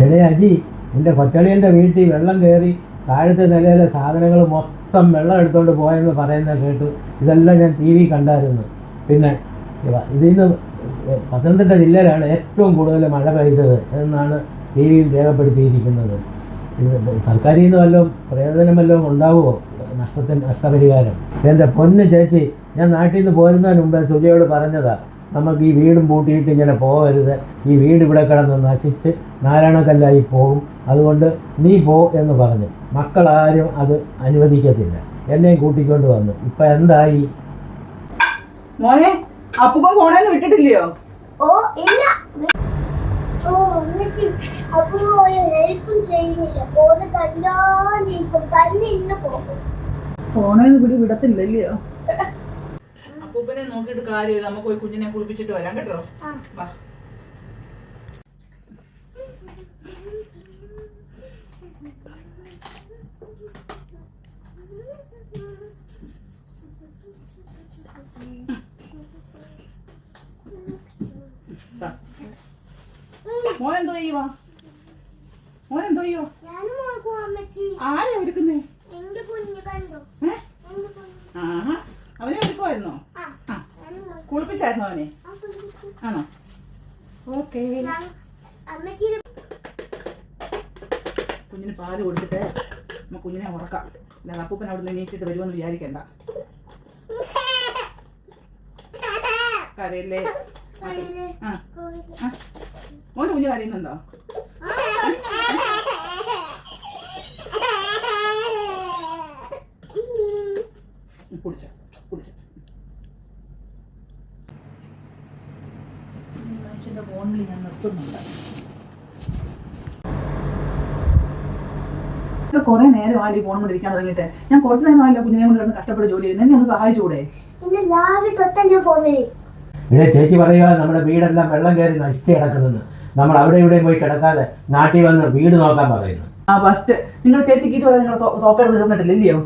എടേ അജി, നിന്റെ കൊച്ചളിയൻ്റെ വീട്ടിൽ വെള്ളം കയറി താഴത്തെ നിലയിലെ സാധനങ്ങൾ മൊത്തം വെള്ളം എടുത്തുകൊണ്ട് പോയെന്ന് പറയുന്നത് കേട്ടു. ഇതെല്ലാം ഞാൻ TV കണ്ടായിരുന്നു. പിന്നെ ഇതിന്ന് പത്തനംതിട്ട ജില്ലയിലാണ് ഏറ്റവും കൂടുതൽ മഴ പെയ്തത് എന്നാണ് TV-യിൽ രേഖപ്പെടുത്തിയിരിക്കുന്നത്. ഇത് സർക്കാരിൽ നിന്ന് വല്ലതും പ്രയോജനം വല്ലതും ഉണ്ടാവുമോ? നഷ്ടപരിഹാരം. എൻ്റെ പൊന്ന് ചേച്ചി, ഞാൻ നാട്ടിൽ നിന്ന് പോരുന്നതിന് മുമ്പേ സുജയോട് പറഞ്ഞതാ, നമുക്ക് ഈ വീടും പൂട്ടിയിട്ട് ഇങ്ങനെ പോകരുത്, ഈ വീട് ഇവിടെ കിടന്ന് നശിച്ച് നാരായണക്കല്ലായി പോകും, അതുകൊണ്ട് നീ പോ എന്ന് പറഞ്ഞു. മക്കളാരും അത് അനുവദിക്കത്തില്ല. എന്നെയും കൂട്ടിക്കൊണ്ട് വന്നു. ഇപ്പം എന്തായി മോനെ? അപ്പൂപ്പൻ ഫോണിൽ വിട്ടിട്ടില്ലയോ? ഓ ഇല്ല. ഓ അമ്മച്ചി, അപ്പൂപ്പൻ ഒരു ഹെൽപ്പും ചെയ്യുന്നില്ല. ഫോണ് കണ്ടോണ്ടിരിക്കും, തന്നെ ഇന്ന് പോകും. ഫോണിൽ വിടത്തില്ലല്ലയോ? അപ്പൂപ്പനെ നോക്കിയിട്ട് കാര്യമില്ല, നമുക്ക് പോയി കുഞ്ഞിനെ കുളിപ്പിച്ചിട്ട് വരാം കേട്ടോ. വാ. മോനെന്തോ ചെയ്യുവാ? മോനെന്തോ ചെയ്യോ? ആരെയാ ഒരുക്കുന്നേ? ആഹാ, അവനെ ഒരുക്കുമായിരുന്നോ? കുളിപ്പിച്ചായിരുന്നോ അവനെ? ആണോ? ഓക്കേ. കുഞ്ഞിന് പാല് കൊടുത്തിട്ട് നമുക്ക് കുഞ്ഞിനെ ഉറക്കാം. അല്ല അപ്പൂപ്പൻ അവിടെ നിന്ന് നീട്ടിട്ട് വരുമെന്ന് വിചാരിക്കണ്ട. കരയല്ലേ? മോന്റെ കുഞ്ഞ് കരയുന്നുണ്ടോ? കുടിച്ച മനുഷ്യന്റെ ഫോണിൽ ഞാൻ നിർത്തുന്നുണ്ട്. കുറെ നേരമായി ഫോൺ കൊണ്ടിരിക്കാൻ തുടങ്ങിയിട്ട്. ഞാൻ കുറച്ച് നേരമായില്ല കുഞ്ഞിനെ കൊണ്ട് കിടന്ന് കഷ്ടപ്പെട്ട് ജോലി ചെയ്യുന്നത്. എന്നെ ഒന്ന് സഹായിച്ചുകൂടെ? ചേച്ചി പറയുക, നമ്മുടെ വീടെല്ലാം വെള്ളം കയറി നശിച്ച് കിടക്കുന്നെന്ന്. നമ്മൾ അവിടെ ഇവിടെ പോയി കിടക്കാതെ നാട്ടിൽ വന്ന് വീട് നോക്കാൻ പറയുന്നു. ഫസ്റ്റ് നിങ്ങൾ ചേച്ചിക്ക് ഇതുവരെ നിങ്ങൾ സോക്കേട് തീർന്നിട്ടില്ലല്ലയോ?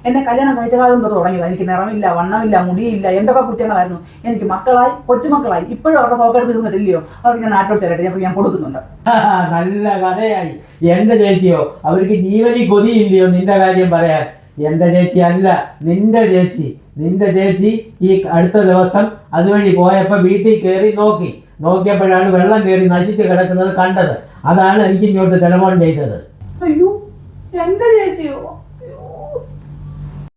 എന്നെ കല്യാണം കഴിച്ച കാലം തൊട്ട് തുടങ്ങിയതാ. എനിക്ക് നിറമില്ല, വണ്ണമില്ല, മുടിയില്ല, എന്തൊക്കെ കുറ്റങ്ങളായിരുന്നു. എനിക്ക് മക്കളായി, കൊച്ചുമക്കളായി. ഇപ്പോഴും അവരുടെ സോക്കേട് തീർന്നിട്ടില്ലയോ? അവർക്ക് ഞാൻ നാട്ടോട്ട് തരട്ടെ, ഞാൻ കൊടുക്കുന്നുണ്ട്. നല്ല കഥയായി. എന്റെ ചേച്ചിയോ? അവർക്ക് ജീവനി കൊതിയില്ലയോ നിന്റെ കാര്യം പറയാൻ? എന്റെ ചേച്ചി അല്ല, നിന്റെ ചേച്ചി. നിന്റെ ചേച്ചി ഈ അടുത്ത ദിവസം അതുവഴി പോയപ്പോ വീട്ടിൽ കയറി നോക്കിയപ്പോഴാണ് വെള്ളം കയറി നശിച്ച് കിടക്കുന്നത് കണ്ടത്. അതാണ് എനിക്ക് ഇങ്ങോട്ട് ടെലിഫോൺ ചെയ്തത്. അയ്യോ, എന്റെ ചേച്ചിയോ?